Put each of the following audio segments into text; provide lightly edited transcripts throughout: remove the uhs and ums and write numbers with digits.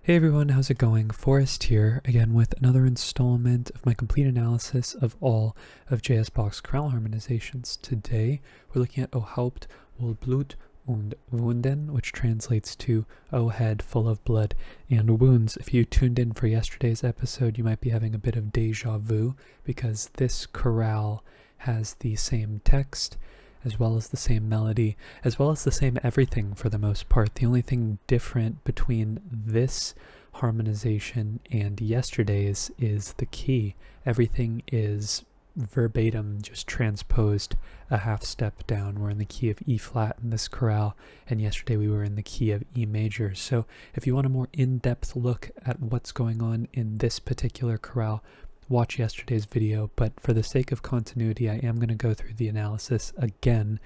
Hey everyone, how's it going? Forrest here, again with another installment of my complete analysis of all of J.S. Bach's chorale harmonizations. Today, we're looking at O Haupt, voll, Blut, und Wunden, which translates to O head full of blood and wounds. If you tuned in for yesterday's episode, you might be having a bit of deja vu, because this chorale has the same text, as well as the same melody, as well as the same everything for the most part. The only thing different between this harmonization and yesterday's is the key. Everything is verbatim, just transposed a half step down. We're in the key of E flat in this chorale, and yesterday we were in the key of E major. So if you want a more in-depth look at what's going on in this particular chorale, watch yesterday's video, but for the sake of continuity, I am going to go through the analysis again.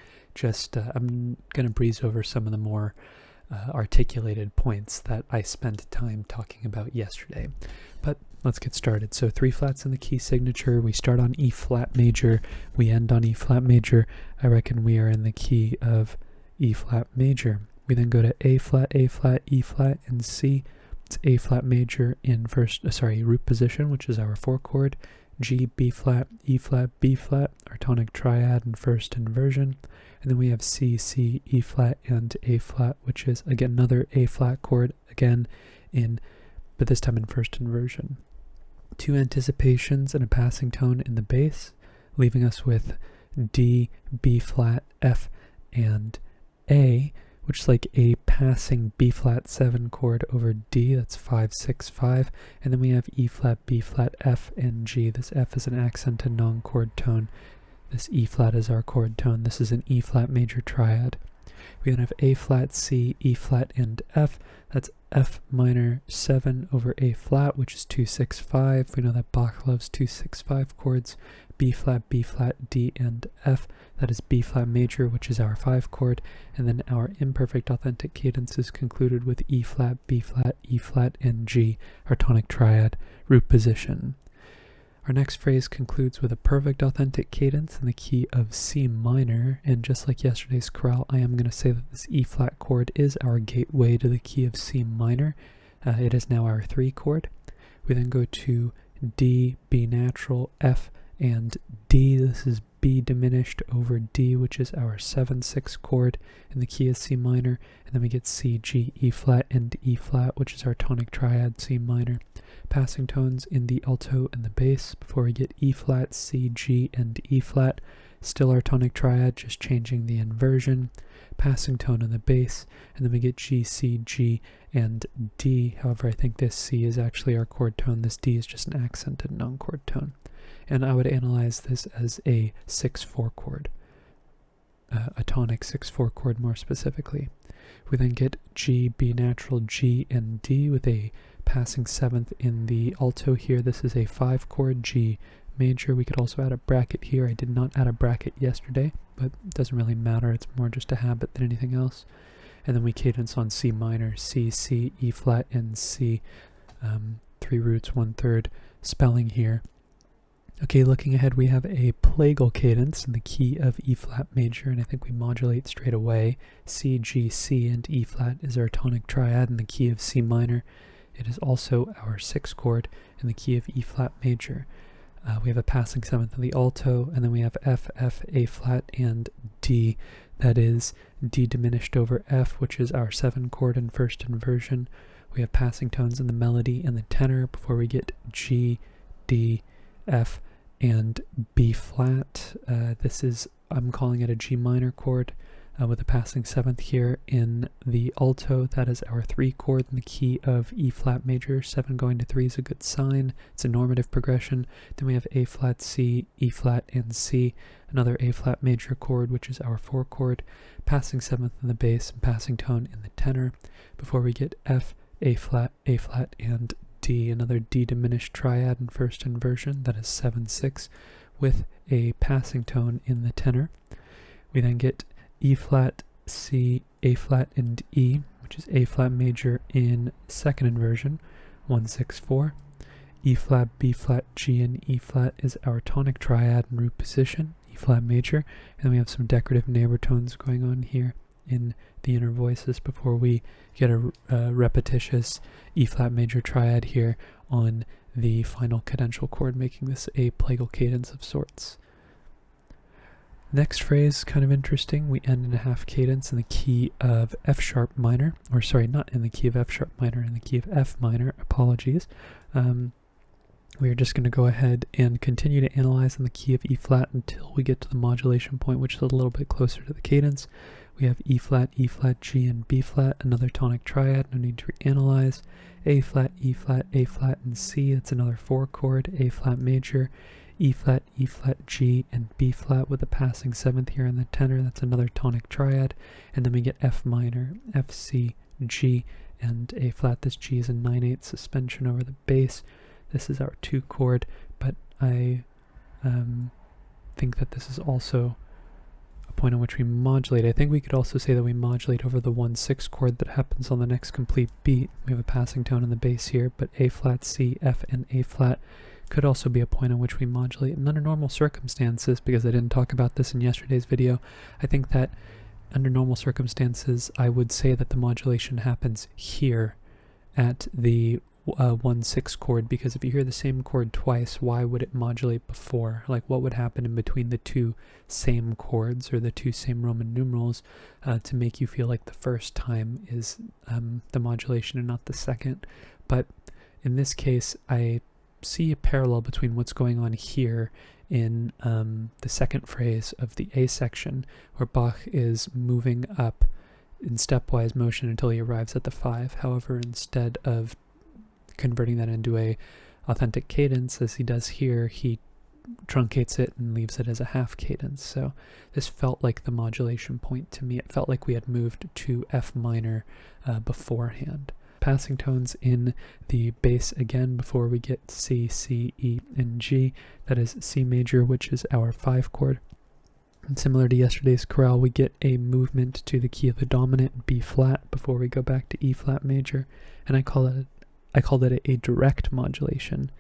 I'm going to breeze over some of the more articulated points that I spent time talking about yesterday. But let's get started. So 3 flats in the key signature. We start on E flat major. We end on E flat major. I reckon we are in the key of E flat major. We then go to A flat, E flat, and C. It's A flat major in root position, which is our 4 chord, G, B flat, E flat, B flat, our tonic triad in first inversion, and then we have C, C, E flat, and A flat, which is again another A flat chord, but this time in first inversion. 2 anticipations and a passing tone in the bass, leaving us with D, B flat, F, and A, which is like a passing B flat 7 chord over D. That's 5, 6, 5. And then we have E flat, B flat, F, and G. This F is an accented non-chord tone. This E flat is our chord tone. This is an E flat major triad. We then have A flat, C, E flat, and F. That's F minor 7 over A flat, which is 2, 6, 5. We know that Bach loves 2, 6, 5 chords. B flat, D, and F. That is B flat major, which is our 5 chord. And then our imperfect authentic cadence is concluded with E flat, B flat, E flat, and G, our tonic triad, root position. Our next phrase concludes with a perfect authentic cadence in the key of C minor, and just like yesterday's chorale, I am going to say that this E flat chord is our gateway to the key of C minor. It is now our 3 chord. We then go to D, B natural, F, and D. This is B diminished over D, which is our 7/6 chord in the key of C minor, and then we get C, G, E flat, and E flat, which is our tonic triad, C minor. Passing tones in the alto and the bass before we get E flat, C, G, and E flat. Still our tonic triad, just changing the inversion. Passing tone in the bass, and then we get G, C, G, and D. However, I think this C is actually our chord tone. This D is just an accented non-chord tone. And I would analyze this as a 6/4 chord, a tonic 6/4 chord more specifically. We then get G, B natural, G, and D with a passing 7th in the alto here. This is a 5 chord, G major. We could also add a bracket here. I did not add a bracket yesterday, but it doesn't really matter. It's more just a habit than anything else. And then we cadence on C minor, C, C, E flat, and C. 3 roots, 1/3 spelling here. Okay, looking ahead, we have a plagal cadence in the key of E flat major, and I think we modulate straight away. C, G, C, and E flat is our tonic triad in the key of C minor. It is also our 6 chord in the key of E flat major. We have a passing 7th in the alto, and then we have F, F, A flat, and D. That is D diminished over F, which is our 7 chord in first inversion. We have passing tones in the melody and the tenor before we get G, D, F, and B flat. I'm calling it a G minor chord with a passing 7th here in the alto. That is our 3 chord in the key of E flat major. 7 going to 3 is a good sign. It's a normative progression. Then we have A flat, C, E flat, and C. Another A flat major chord, which is our 4 chord. Passing 7th in the bass and passing tone in the tenor before we get F, A flat, and D, another D diminished triad in first inversion. That is 7/6 with a passing tone in the tenor. We then get E flat, C, A flat, and E, which is A flat major in second inversion, 1/6/4. E flat, B flat, G, and E flat is our tonic triad in root position, E flat major. And then we have some decorative neighbor tones going on here in the inner voices before we get a repetitious E flat major triad here on the final cadential chord, making this a plagal cadence of sorts. Next phrase, kind of interesting. We end in a half cadence in the key of F sharp minor, or sorry, not in the key of F sharp minor, in the key of F minor, apologies. We're just going to go ahead and continue to analyze in the key of E flat until we get to the modulation point, which is a little bit closer to the cadence. We have E flat, G, and B flat, another tonic triad, no need to reanalyze. A flat, and C, that's another 4 chord, A flat major, E flat, G, and B flat with a passing 7th here in the tenor, that's another tonic triad. And then we get F minor, F, C, G, and A flat. This G is a 9/8 suspension over the bass. This is our 2 chord, but I think that this is also a point on which we modulate. I think we could also say that we modulate over the 1/6 chord that happens on the next complete beat. We have a passing tone in the bass here, but A flat, C, F, and A flat could also be a point on which we modulate. And under normal circumstances, because I didn't talk about this in yesterday's video, I think that under normal circumstances, I would say that the modulation happens here at the 1/6 chord, because if you hear the same chord twice, why would it modulate before? Like, what would happen in between the two same chords or the two same Roman numerals to make you feel like the first time is the modulation and not the second? But in this case, I see a parallel between what's going on here in the second phrase of the A section, where Bach is moving up in stepwise motion until he arrives at the 5. However, instead of converting that into a authentic cadence, as he does here, he truncates it and leaves it as a half cadence. So this felt like the modulation point to me. It felt like we had moved to F minor beforehand. Passing tones in the bass again before we get C, C, E, and G. That is C major, which is our 5 chord. And similar to yesterday's chorale, we get a movement to the key of the dominant, B flat, before we go back to E flat major. And I called it a direct modulation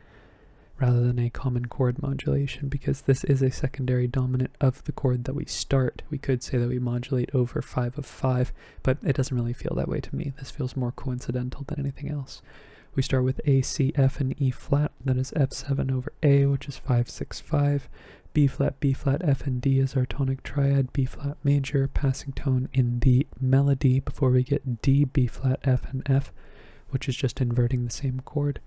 rather than a common chord modulation, because this is a secondary dominant of the chord that we start. We could say that we modulate over 5 of 5, but it doesn't really feel that way to me. This feels more coincidental than anything else. We start with A, C, F, and E flat. That is F7 over A, which is 5, 6, 5. B flat, F, and D is our tonic triad. B flat major, passing tone in the melody before we get D, B flat, F, and F, which is just inverting the same chord.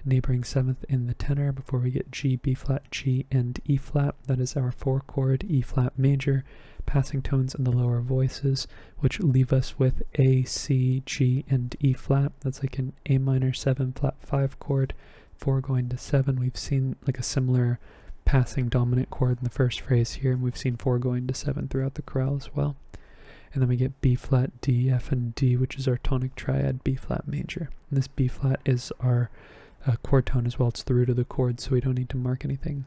Neighboring 7th in the tenor before we get G, B flat, G, and E flat. That is our 4 chord, E flat major. Passing tones in the lower voices, which leave us with A, C, G, and E flat. That's like an A minor 7 flat 5 chord. 4 going to 7. We've seen like a similar passing dominant chord in the first phrase here, and we've seen 4 going to 7 throughout the chorale as well. And then we get B flat, D, F, and D, which is our tonic triad, B flat major. And this B flat is our chord tone as well. It's the root of the chord, so we don't need to mark anything.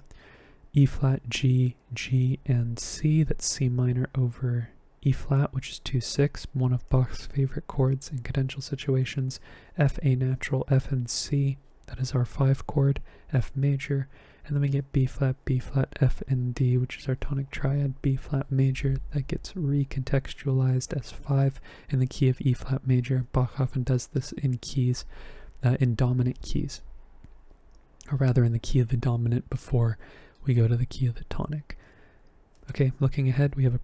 E flat, G, G, and C. That's C minor over E flat, which is 2/6, one of Bach's favorite chords in cadential situations. F, A natural, F, and C. That is our 5 chord, F major. And then we get B flat, F, and D, which is our tonic triad, B flat major. That gets recontextualized as 5 in the key of E flat major. Bach often does this in keys, in dominant keys, or rather in the key of the dominant before we go to the key of the tonic. Okay, looking ahead, we have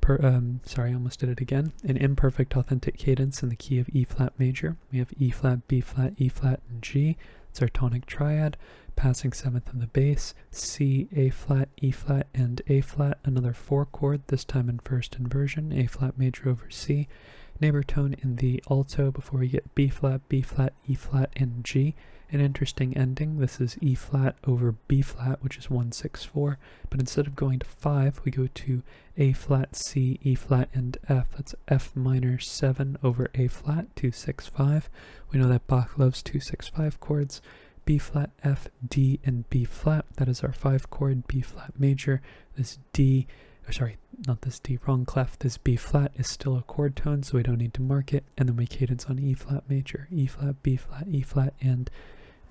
sorry, I almost did it again. An imperfect authentic cadence in the key of E flat major. We have E flat, B flat, E flat, and G. It's our tonic triad. Passing 7th in the bass, C, A flat, E flat, and A flat. Another 4 chord, this time in first inversion, A flat major over C. Neighbor tone in the alto before we get B flat, E flat, and G. An interesting ending. This is E flat over B flat, which is 1, 6, 4. But instead of going to 5, we go to A flat, C, E flat, and F. That's F minor 7 over A flat, 2, 6, 5. We know that Bach loves 2, 6, 5 chords. B flat, F, D, and B flat. That is our 5 chord, B flat major. This D, sorry, not this D, wrong clef. This B flat is still a chord tone, so we don't need to mark it. And then we cadence on E flat major, E flat, E flat, and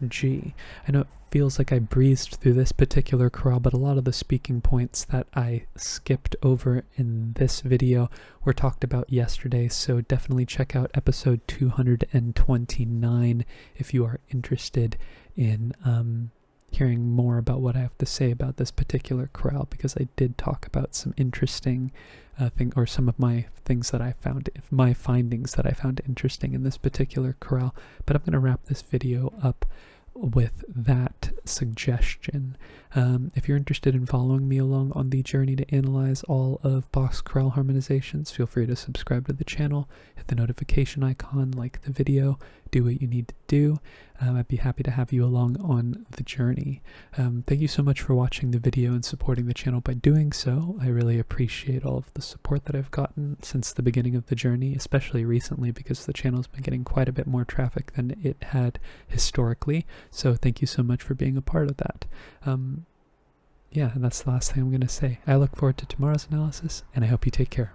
G. I know it feels like I breezed through this particular chorale, but a lot of the speaking points that I skipped over in this video were talked about yesterday, so definitely check out episode 229 if you are interested in hearing more about what I have to say about this particular chorale, because I did talk about some interesting or some of my things that I found, my findings that I found interesting in this particular chorale. But I'm going to wrap this video up with that suggestion. If you're interested in following me along on the journey to analyze all of Bach's chorale harmonizations, feel free to subscribe to the channel, hit the notification icon, like the video, do what you need to do. I'd be happy to have you along on the journey. Thank you so much for watching the video and supporting the channel by doing so. I really appreciate all of the support that I've gotten since the beginning of the journey, especially recently because the channel's been getting quite a bit more traffic than it had historically. So thank you so much for being a part of that. Yeah, and that's the last thing I'm going to say. I look forward to tomorrow's analysis, and I hope you take care.